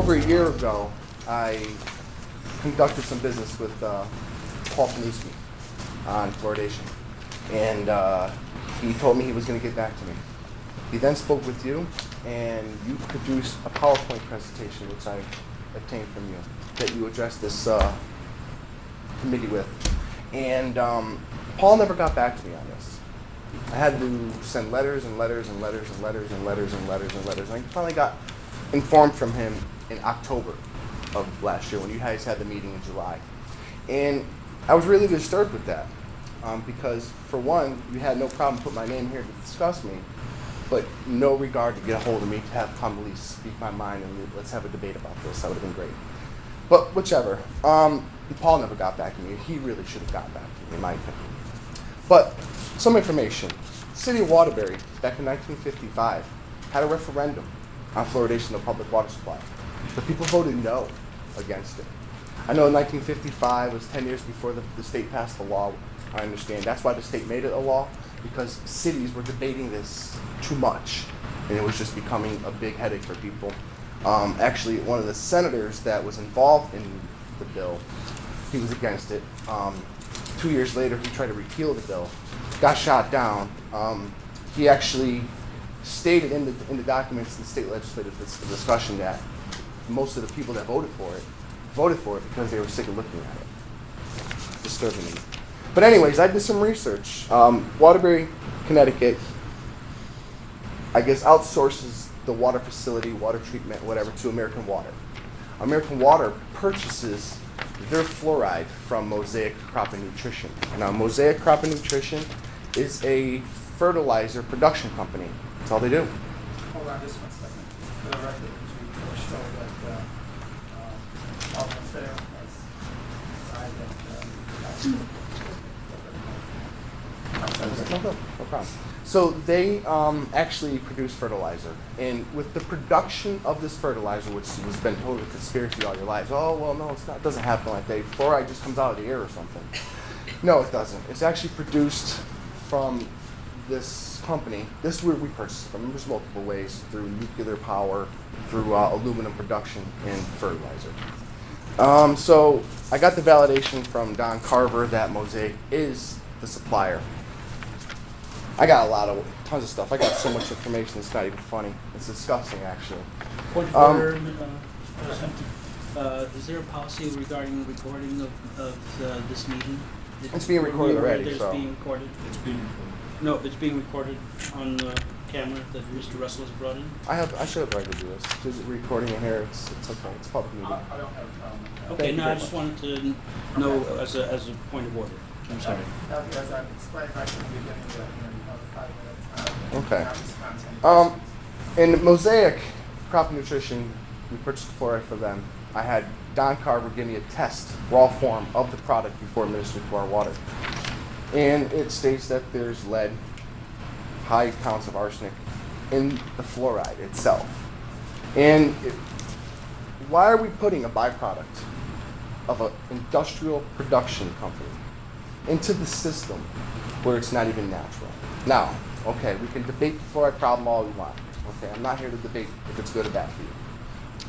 over a year ago, I conducted some business with Pernerewski on fluoridation. And he told me he was going to get back to me. He then spoke with you, and you produced a PowerPoint presentation, which I obtained from you, that you addressed this committee with. And Paul never got back to me on this. I had to send letters and letters and letters and letters and letters and letters and letters. And I finally got informed from him in October of last year when you guys had the meeting in July. And I was really disturbed with that because, for one, you had no problem putting my name here to discuss me, but no regard to get a hold of me to have come at least speak my mind and let's have a debate about this. That would have been great. But whichever. Paul never got back to me. He really should have gotten back to me, in my opinion. But some information. The city of Waterbury, back in 1955, had a referendum on fluoridation of public water supply. The people voted no against it. I know in 1955 was 10 years before the state passed the law. I understand. That's why the state made it a law, because cities were debating this too much, and it was just becoming a big headache for people. Actually, one of the senators that was involved in the bill, he was against it. 2 years later, he tried to repeal the bill, got shot down. He actually stated in the documents in the state legislative discussion that most of the people that voted for it because they were sick of looking at it. Disturbing me. But anyways, I did some research. Waterbury, Connecticut, I guess outsources the water facility, water treatment, whatever, to American Water. American Water purchases their fluoride from Mosaic Crop and Nutrition. Now, Mosaic Crop and Nutrition is a fertilizer production company. That's all they do. Hold on just 1 second. For the record, to show that Alderman Fair has No problem. So they actually produce fertilizer, and with the production of this fertilizer, which has been told a conspiracy all your lives, oh well, no, it's not. It doesn't happen like that. Fluoride just comes out of the air or something. No, it doesn't. It's actually produced from this company. This is where we purchase it from. There's multiple ways, through nuclear power, through aluminum production, and fertilizer. So I got the validation from Don Carver that Mosaic is the supplier. I got tons of stuff. I got so much information, it's not even funny. It's disgusting, actually. Point of order, is there a policy regarding recording of this meeting? It's being recorded already, so. It's being recorded? It's being recorded. No, it's being recorded on the camera that Mr. Russell has brought in? I should have tried to do this. There's a recording in here. It's okay. It's public meeting. I don't have a problem with that. Okay, no, I just wanted to know as a point of order. I'm sorry. As I explained right from the beginning, that you have 5 minutes. Okay. In Mosaic Crop Nutrition, we purchased fluoride for them. I had Don Carver give me a test, raw form, of the product before administering to our water. And it states that there's lead, high counts of arsenic in the fluoride itself. And why are we putting a byproduct of an industrial production company into the system where it's not even natural? Now, okay, we can debate the fluoride problem all we want. Okay, I'm not here to debate if it's good or bad for you.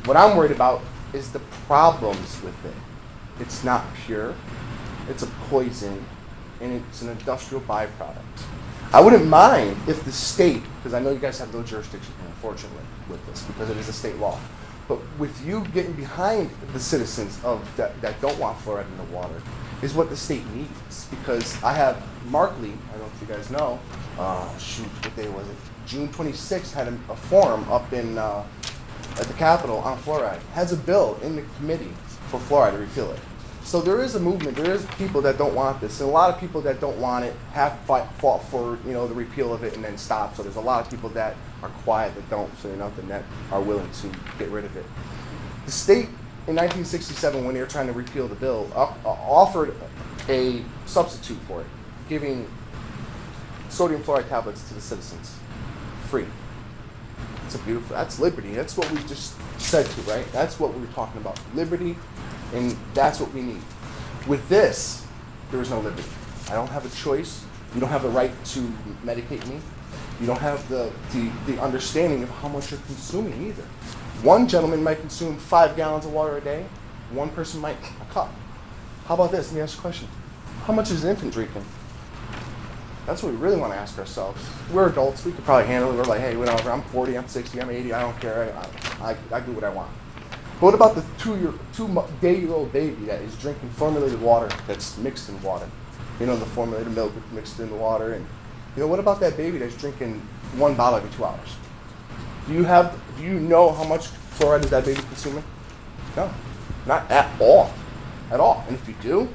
What I'm worried about is the problems with it. It's not pure, it's a poison, and it's an industrial byproduct. I wouldn't mind if the state, because I know you guys have no jurisdiction here, unfortunately, with this, because it is a state law. But with you getting behind the citizens that don't want fluoride in the water is what the state needs. Because I have Markley, I don't know if you guys know, what day was it? June 26th had a forum up in at the Capitol on fluoride. Has a bill in the committee for fluoride to repeal it. So there is a movement. There is people that don't want this, and a lot of people that don't want it have fought for the repeal of it and then stopped. So there's a lot of people that are quiet that don't say nothing, that are willing to get rid of it. The state in 1967, when they were trying to repeal the bill, offered a substitute for it, giving sodium fluoride tablets to the citizens, free. That's liberty. That's what we just said to, right? That's what we were talking about, liberty. And that's what we need. With this, there is no liberty. I don't have a choice. You don't have the right to medicate me. You don't have the understanding of how much you're consuming either. One gentleman might consume 5 gallons of water a day. One person might a cup. How about this? Let me ask you a question. How much is an infant drinking? That's what we really want to ask ourselves. We're adults. We could probably handle it. We're like, hey, whatever. I'm 40, I'm 60, I'm 80. I don't care. I do what I want. But what about the 2-day-old baby that is drinking formulated water that's mixed in water? You know, the formulated milk mixed in the water. And you know, what about that baby that's drinking 1 bottle every 2 hours? Do you know how much fluoride is that baby consuming? No, not at all. At all. And if you do,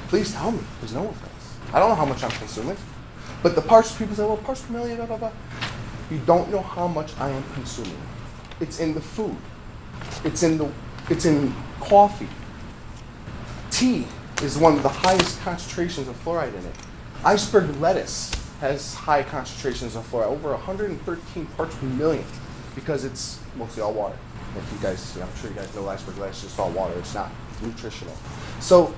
please tell me, because no one does. I don't know how much I'm consuming. But the parts, people say, well, parts per million, blah, blah, blah. You don't know how much I am consuming. It's in the food. It's in coffee. Tea is one of the highest concentrations of fluoride in it. Iceberg lettuce has high concentrations of fluoride, over 113 parts per million, because it's mostly all water. If you guys, I'm sure you guys know iceberg lettuce is just all water. It's not nutritional. So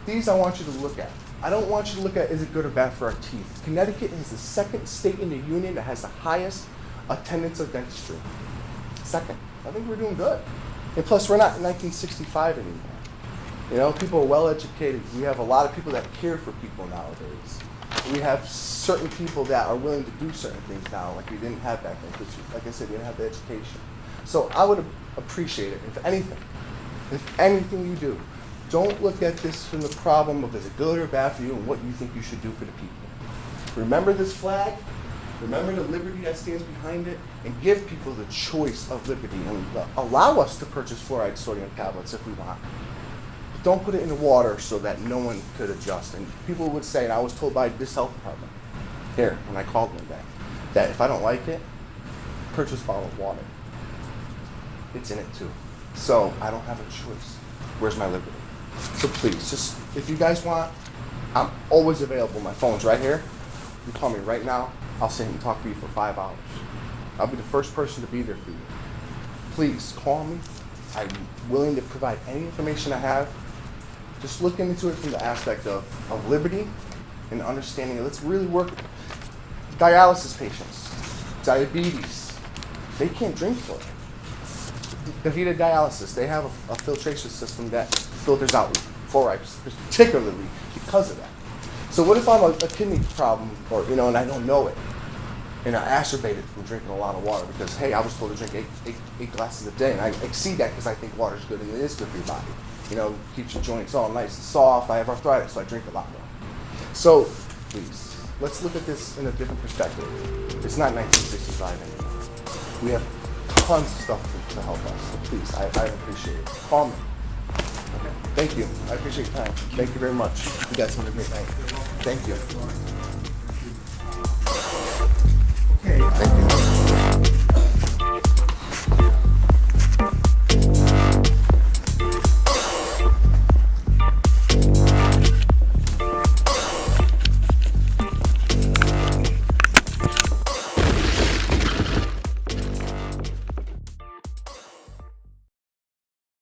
these I want you to look at. I don't want you to look at is it good or bad for our teeth. Connecticut is the second state in the union that has the highest attendance of dentistry. Second. I think we're doing good. And plus, we're not in 1965 anymore. You know, people are well educated. We have a lot of people that care for people nowadays. We have certain people that are willing to do certain things now, like we didn't have back then, because, like I said, we didn't have the education. So I would appreciate it, if anything you do, don't look at this from the problem of is it good or bad for you and what you think you should do for the people. Remember this flag. Remember the liberty that stands behind it, and give people the choice of liberty, and allow us to purchase fluoride sodium tablets if we want. But don't put it in the water so that no one could adjust. And people would say, and I was told by this health department here when I called one day, that if I don't like it, purchase bottled water. It's in it too. So I don't have a choice. Where's my liberty? So please, just if you guys want, I'm always available. My phone's right here. You call me right now. I'll sit and talk to you for 5 hours. I'll be the first person to be there for you. Please call me. I'm willing to provide any information I have. Just looking into it from the aspect of liberty and understanding. Let's really work. Dialysis patients, diabetes, they can't drink fluoride. DaVita Dialysis, they have a filtration system that filters out fluoride, particularly because of that. So what if I'm a kidney problem, or and I don't know it, and I exacerbate it from drinking a lot of water because, hey, I was told to drink eight glasses a day, and I exceed that because I think water's good and it is good for your body. Keeps your joints all nice and soft. I have arthritis, so I drink a lot more. So please, let's look at this in a different perspective. It's not 1965 anymore. We have tons of stuff to help us. So please, I appreciate it. Call me. Okay. Thank you. I appreciate your time. Thank you very much. You guys have a great night. Thank you.